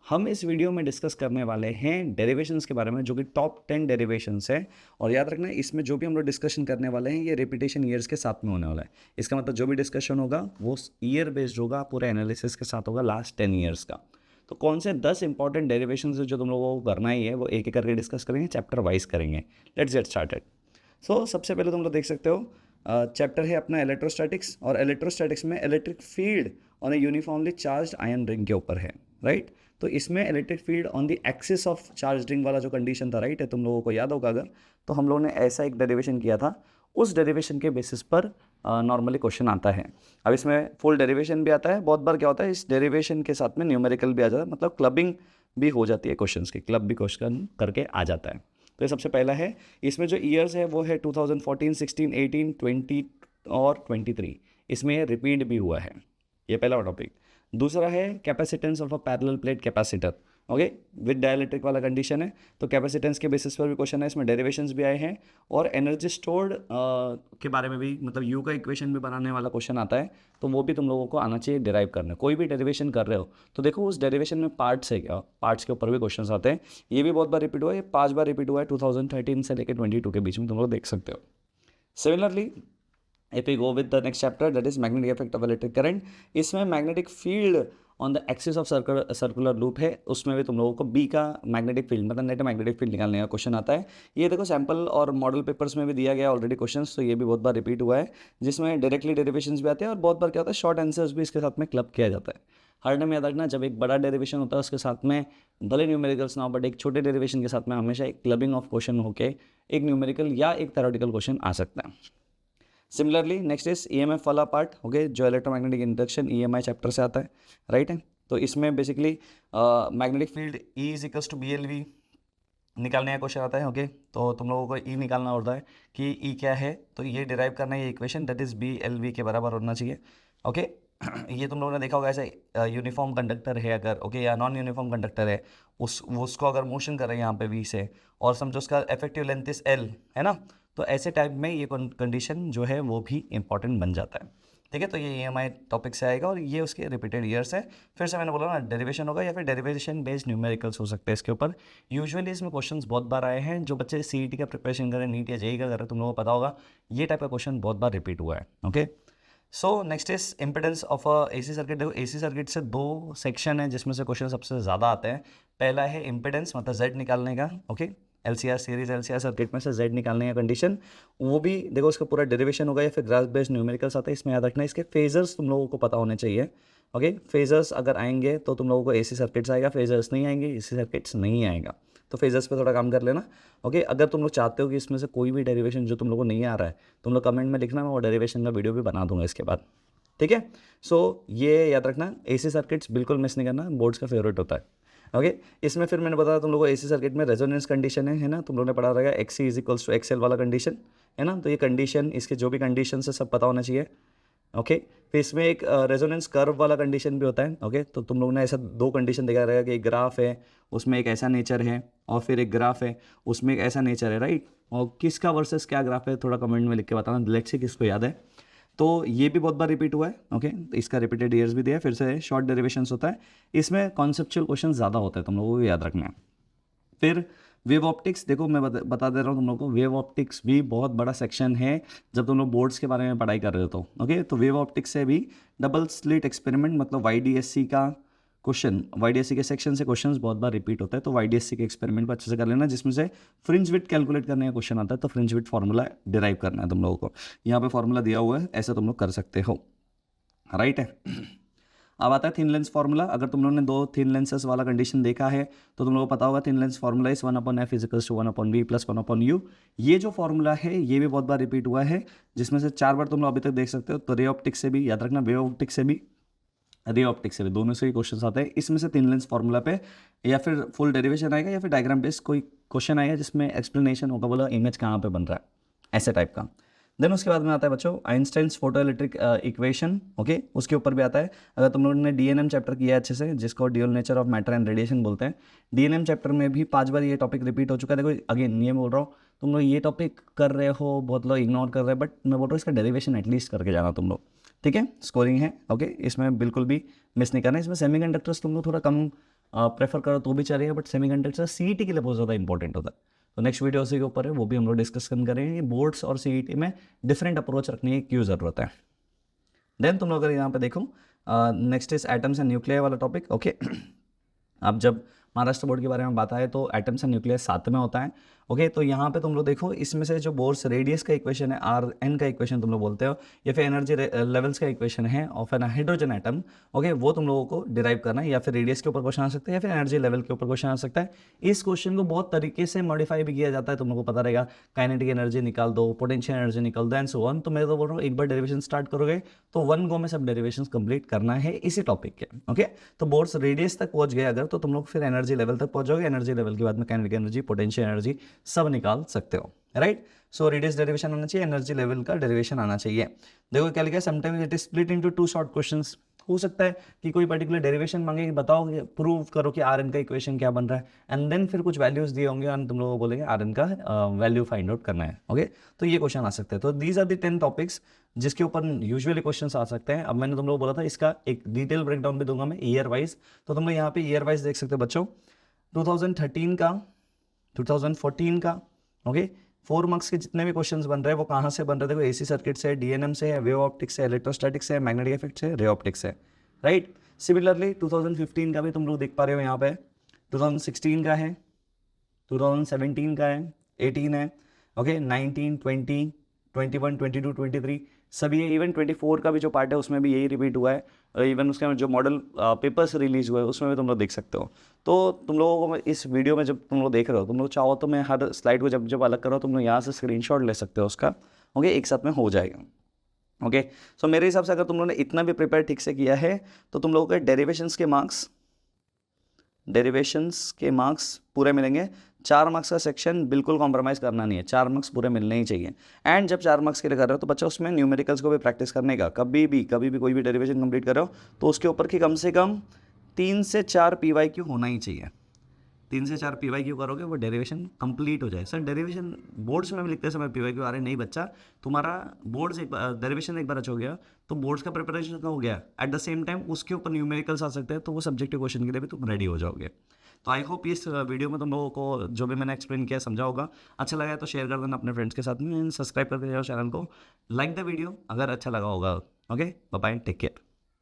हम इस वीडियो में डिस्कस करने वाले हैं डेरिवेशंस के बारे में, जो कि टॉप 10 डेरिवेशंस है। और याद रखना, इसमें जो भी हम लोग डिस्कशन करने वाले हैं ये रिपीटेशन ईयर्स के साथ में होने वाला है। इसका मतलब जो भी डिस्कशन होगा वो ईयर बेस्ड होगा, पूरे एनालिसिस के साथ होगा लास्ट 10 ईयर्स का। तो कौन से 10 इंपॉर्टेंट डेरिवेशंस जो तुम लोगों को करना ही है वो एक एक करके डिस्कस करेंगे, चैप्टर वाइज करेंगे। Let's get started. सबसे पहले तुम लोग देख सकते हो चैप्टर है अपना इलेक्ट्रोस्टैटिक्स, और इलेक्ट्रोस्टैटिक्स में electric field on A uniformly charged ion ring के ऊपर है, राइट। तो इसमें electric field on the axis of charge ring वाला जो कंडीशन था, राइट है, तुम लोगों को याद होगा अगर, तो हम लोगों ने ऐसा एक डेरिवेशन किया था। उस डेरिवेशन के बेसिस पर नॉर्मली क्वेश्चन आता है। अब इसमें फुल डेरिवेशन भी आता है, बहुत बार क्या होता है इस डेरिवेशन के साथ में न्यूमेरिकल भी आ जाता है, मतलब क्लबिंग भी हो जाती है क्वेश्चंस की, क्लब भी क्वेश्चन करके आ जाता है। तो ये सबसे पहला है। इसमें जो ईयर्स है वो है 2014, 16, 18, 20 और 23। इसमें रिपीट भी हुआ है, ये पहला टॉपिक। दूसरा है capacitance of a parallel plate capacitor, okay, with dielectric वाला कंडीशन है। तो कैपेसिटेंस के बेसिस पर भी क्वेश्चन है, इसमें डेरिवेशंस भी आए हैं और एनर्जी स्टोर्ड के बारे में भी, मतलब यू का इक्वेशन भी बनाने वाला क्वेश्चन आता है। तो वो भी तुम लोगों को आना चाहिए डिराइव करना। कोई भी डेरिवेशन कर रहे हो तो देखो उस डेरिवेशन में पार्ट्स है क्या, पार्ट्स के ऊपर भी क्वेश्चन आते हैं। ये भी बहुत बार रिपीट हुआ है, ये 5 बार रिपीट हुआ है 2013 से लेकर 22 के बीच में, तुम लोग देख सकते हो। Similarly if we go with the next chapter, that is magnetic effect of electric current, इसमें magnetic field on the axis of circular loop है। उसमें भी तुम लोगों को बी का मैग्नेटिक फील्ड, मतलब नेट मैग्नेटिक फील्ड निकालने का क्वेश्चन आता है। ये देखो सैम्पल और मॉडल पेपर्स में भी दिया गया ऑलरेडी क्वेश्चंस, तो ये भी बहुत बार रिपीट हुआ है, जिसमें डायरेक्टली डेरिवेशंस भी आते हैं और बहुत बार क्या होता है शॉर्ट आंसर्स भी इसके साथ में क्लब किया जाता है। हर टाइम याद रखना, जब एक बड़ा डेरिवेशन होता है उसके साथ में भले न्यूमेरिकल्स ना हो, बट एक छोटे डेरिवेशन के साथ में हमेशा एक क्लबिंग ऑफ क्वेश्चन होकर एक न्यूमेरिकल या एक थ्योरेटिकल क्वेश्चन आ सकता है। सिमिलरली नेक्स्ट इज ईएमएफ वाला पार्ट, ओके, जो इलेक्ट्रोमैग्नेटिक इंडक्शन ईएमआई चैप्टर से आता है, राइट है। तो इसमें basically magnetic field E is equals to B L V निकालने का क्वेश्चन आता है, ओके। तो तुम लोगों को ई निकालना होता है कि ई क्या है, तो ये डिराइव करना है ये equation, that is B L V के बराबर होना चाहिए, ओके। ये तुम लोगों ने देखा होगा, ऐसे यूनिफॉर्म कंडक्टर है अगर, ओके, या नॉन यूनिफॉर्म कंडक्टर है, उसको अगर मोशन कर रहे हैं यहाँ पे वी से, और समझो उसका इफेक्टिव लेंथ इज एल, है ना। तो ऐसे टाइप में ये कंडीशन जो है वो भी इंपॉर्टेंट बन जाता है, ठीक है। तो ये ईएमआई टॉपिक से आएगा और ये उसके रिपीटेड ईयर्स है। फिर से मैंने बोला ना, डेरिवेशन होगा या फिर डेरिवेशन बेस्ड न्यूमेरिकल्स हो सकते हैं इसके ऊपर। यूजुअली इसमें क्वेश्चंस बहुत बार आए हैं, जो बच्चे सीईटी का प्रिपरेशन कर रहे हैं, नीट या जेईई का कर रहे हैं, तुम लोगों को पता होगा ये टाइप का क्वेश्चन बहुत बार रिपीट हुआ है, okay. So next is impedance of a AC circuit. देखो एसी सर्किट से 2 सेक्शन है जिसमें से क्वेश्चन सबसे ज़्यादा आते हैं। पहला है इम्पिडेंस, मतलब जेड निकालने का, okay, LCR series LCR circuit में से जेड निकालने का कंडीशन। वो भी देखो उसका पूरा डेरिवेशन होगा या फिर ग्राफ बेस्ड न्यूमेरिकल्स आता है। इसमें याद रखना इसके फेजर्स तुम लोगों को पता होने चाहिए, ओके। फेजर्स अगर आएंगे तो तुम लोगों को एसी सर्किट्स आएगा, फेजर्स नहीं आएंगे एसी सर्किट्स नहीं आएगा। तो फेजर्स पे थोड़ा काम कर लेना, ओके। अगर तुम लोग चाहते हो कि इसमें से कोई भी डेरिवेशन जो तुम लोगों को नहीं आ रहा है, तुम लोग कमेंट में लिखना, मैं वो डेरिवेशन का वीडियो भी बना दूंगा इसके बाद, ठीक है। ये याद रखना, एसी सर्किट्स बिल्कुल मिस नहीं करना, बोर्ड्स का फेवरेट होता है, ओके। इसमें फिर मैंने बताया तुम लोगों को एसी सर्किट में रेजोनेंस कंडीशन है ना, तुम लोगों ने पढ़ा रहेगा XC is equals to XL वाला कंडीशन, है ना। तो ये कंडीशन, इसके जो भी कंडीशन है सब पता होना चाहिए, ओके। फिर इसमें एक रेजोनेंस कर्व वाला कंडीशन भी होता है, ओके। तो तुम लोगों ने ऐसा 2 कंडीशन देखा रहेगा कि एक ग्राफ है उसमें एक ऐसा नेचर है, और फिर एक ग्राफ है उसमें एक ऐसा नेचर है, राइट। और किसका वर्सेस क्या ग्राफ है थोड़ा कमेंट में लिख के बताना, लेट्स सी किसको याद है। तो ये भी बहुत बार रिपीट हुआ है, ओके। तो इसका रिपीटेड ईयर्स भी दिया है। फिर से शॉर्ट डेरिवेशंस होता है, इसमें कॉन्सेप्चुअल क्वेश्चन ज़्यादा होता है, तुम लोगों को याद रखना है। फिर वेव ऑप्टिक्स, देखो मैं बता दे रहा हूँ तुम लोगों को, वेव ऑप्टिक्स भी बहुत बड़ा सेक्शन है जब तुम लोग बोर्ड्स के बारे में पढ़ाई कर रहे हो तो, ओके। तो वेव ऑप्टिक्स से भी डबल स्लिट एक्सपेरिमेंट, मतलब वाईडीएससी का क्वेश्चन, वाईडीएससी के सेक्शन से क्वेश्चंस बहुत बार रिपीट होता है। तो वाईडीएससी के एक्सपेरिमेंट को अच्छे से कर लेना, जिसमें से फ्रिंज विड्थ कैलकुलेट करने का क्वेश्चन आता है। तो फ्रिंज विड्थ फार्मूला डिराइव करना है तुम लोगों को, यहाँ पे फार्मूला दिया हुआ है, ऐसा तुम लोग कर सकते हो, राइट है। अब आता है थिन लेंस फार्मूला। अगर तुम लोगों ने 2 थिन लेंसेस वाला कंडीशन देखा है तो तुम लोगों को पता होगा thin lens formula is 1/f equals to 1/v plus 1/u। ये जो फार्मूला है ये भी बहुत बार रिपीट हुआ है, जिसमें से 4 बार तुम लोग अभी तक देख सकते हो। तो रे ऑप्टिक्स से भी याद रखना, वेव ऑप्टिक्स से भी, रे ऑप्टिक्स से भी, दोनों से ही क्वेश्चन आते हैं। इसमें से थिन लेंस फार्मूला पे या फिर फुल डेरिवेशन आएगा या फिर डायग्राम बेस्ड कोई क्वेश्चन आएगा जिसमें एक्सप्लेनेशन होगा, बोला इमेज कहाँ पे बन रहा है, ऐसे टाइप का। देन उसके बाद में आता है बच्चों Einstein's photo electric equation, okay. उसके ऊपर भी आता है। अगर तुम लोगों ने डीएनएम चैप्टर किया है अच्छे से, जिसको dual nature of matter and radiation बोलते हैं, डीएनएम चैप्टर में भी 5 बार ये टॉपिक रिपीट हो चुका है। देखो अगेन ये बोल रहा हूँ, तुम लोग ये टॉपिक कर रहे हो, बहुत लोग इग्नोर कर रहे हैं, बट मैं बोल रहा हूँ इसका डेरिवेशन एटलीस्ट करके जाना तुम लोग, ठीक है। स्कोरिंग है, ओके, इसमें बिल्कुल भी मिस नहीं करना। इसमें सेमीकंडक्टर्स तुम लोग थोड़ा कम प्रेफर करो तो भी चलेगा, बट सेमीकंडक्टर सीईटी के लिए बहुत ज़्यादा इंपॉर्टेंट होता है। तो नेक्स्ट वीडियो उसी के ऊपर है, वो भी हम लोग डिस्कशन करेंगे कि बोर्ड्स और सीईटी में डिफरेंट अप्रोच रखने की क्यों ज़रूरत है। देन तुम लोग अगर यहाँ पे देखो, next is atoms and nuclear वाला टॉपिक। ओके अब जब महाराष्ट्र बोर्ड के बारे में बात आए तो एटम्स एंड न्यूक्लियस साथ में होता है। ओके तो यहाँ पे तुम लोग देखो, इसमें से जो बोर्स रेडियस का इक्वेशन है, आर एन का इक्वेशन तुम लोग बोलते हो, या फिर एनर्जी लेवल्स का इक्वेशन है of an hydrogen atom. Okay वो तुम लोगों को डिराइव करना है, या फिर रेडियस के ऊपर क्वेश्चन आ सकता है, या फिर एनर्जी लेवल के ऊपर क्वेश्चन आ सकता है। इस क्वेश्चन को बहुत तरीके से मॉडिफाई भी किया जाता है, तुम लोग को पता रहेगा। काइनेटिक एनर्जी निकाल दो, पोटेंशियल एनर्जी निकाल दो, एंड सो ऑन। तो मैं तो बोल रहा हूँ एक बार डेरिवेशन स्टार्ट करोगे तो वन गो में सब डेरिवेशन कंप्लीट करना है इसी टॉपिक के। ओके तो बोर्ड्स रेडियस तक पहुंच गए अगर, तो तुम लोग फिर एनर्जी लेवल तक पहुंच जाओगे। एनर्जी लेवल के बाद में काइनेटिक एनर्जी, पोटेंशियल एनर्जी सब निकाल सकते हो, राइट। सो रेडियस डेरिवेशन आना चाहिए, एनर्जी लेवल का डेरिवेशन आना चाहिए। देखो क्या लिखा है, sometimes it is split into two short questions. हो सकता है कि कोई पर्टिकुलर डेरिवेशन मांगे कि बताओ, प्रूव करो कि आर एन का इक्वेशन क्या बन रहा है, एंड देन फिर कुछ वैल्यूज दिए होंगे और तुम लोगों को बोलेंगे आर एन का वैल्यू फाइंड आउट करना है। ओके तो ये क्वेश्चन आ सकते हैं। तो दीज आर द 10 टॉपिक्स जिसके ऊपर यूजुअली क्वेश्चन आ सकते हैं। अब मैंने तुम लोग बोला था इसका एक डिटेल ब्रेकडाउन भी दूंगा मैं ईयर वाइज, तो तुम लोग यहाँ पे ईयर वाइज देख सकते हो बच्चों। 2013 का, 2014 का, ओके 4 मार्क्स के जितने भी क्वेश्चंस बन रहे हैं वो कहाँ से बन रहे थे? देखो एसी सर्किट से, डीएनएम से है, वेव ऑप्टिक्स से, इलेक्ट्रोस्टैटिक्स से, मैग्नेटिक इफेक्ट से, रे ऑप्टिक्स से, राइट। सिमिलरली 2015 का भी तुम लोग देख पा रहे हो यहाँ पे, 2016 का है, 2017 का है, 18 है, ओके 19, 20, 21, 22, 23 सभी है। इवन 24 का भी जो पार्ट है उसमें भी यही रिपीट हुआ है। इवन उसके जो मॉडल पेपर्स रिलीज हुए हैं उसमें भी तुम लोग देख सकते हो। तो तुम लोगों को मैं इस वीडियो में जब तुम लोग देख रहे हो, तुम लोग चाहो तो मैं हर स्लाइड को जब जब अलग कर रहा हूँ तुम लोग यहाँ से स्क्रीनशॉट ले सकते हो उसका। ओके एक साथ में हो जाएगा। ओके सो मेरे हिसाब से अगर तुम लोगों ने इतना भी प्रिपेयर ठीक से किया है तो तुम लोगों के डेरिवेशंस के मार्क्स पूरे मिलेंगे। 4 मार्क्स का सेक्शन बिल्कुल कॉम्प्रोमाइज़ करना नहीं है, 4 मार्क्स पूरे मिलने ही चाहिए। एंड जब 4 मार्क्स के लिए कर रहे हो तो बच्चा उसमें न्यूमेरिकल्स को भी प्रैक्टिस करने का, कभी भी कोई भी डेरिवेशन कंप्लीट कर रहे हो तो उसके ऊपर की कम से कम 3 से 4 PYQ होना ही चाहिए। 3 से 4 PYQ करोगे वो डेरिवेशन कंप्लीट हो जाए। सर डेरिवेशन बोर्ड्स में भी लिखते समय PYQ आ रहे नहीं बच्चा, तुम्हारा बोर्ड्स एक बार डेरिवेशन एक बार अच्छा हो गया तो बोर्ड्स का प्रिपरेशन हो गया, एट द सेम टाइम उसके ऊपर न्यूमेरिकल्स आ सकते हैं, तो वो सब्जेक्टिव क्वेश्चन के लिए भी तुम रेडी हो जाओगे। तो आई होप इस वीडियो में तुम लोगों को जो भी मैंने एक्सप्लेन किया समझा होगा। अच्छा लगा है तो शेयर कर देना अपने फ्रेंड्स के साथ में, सब्सक्राइब कर देना चैनल को, लाइक द वीडियो अगर अच्छा लगा होगा। Okay bye bye, take care.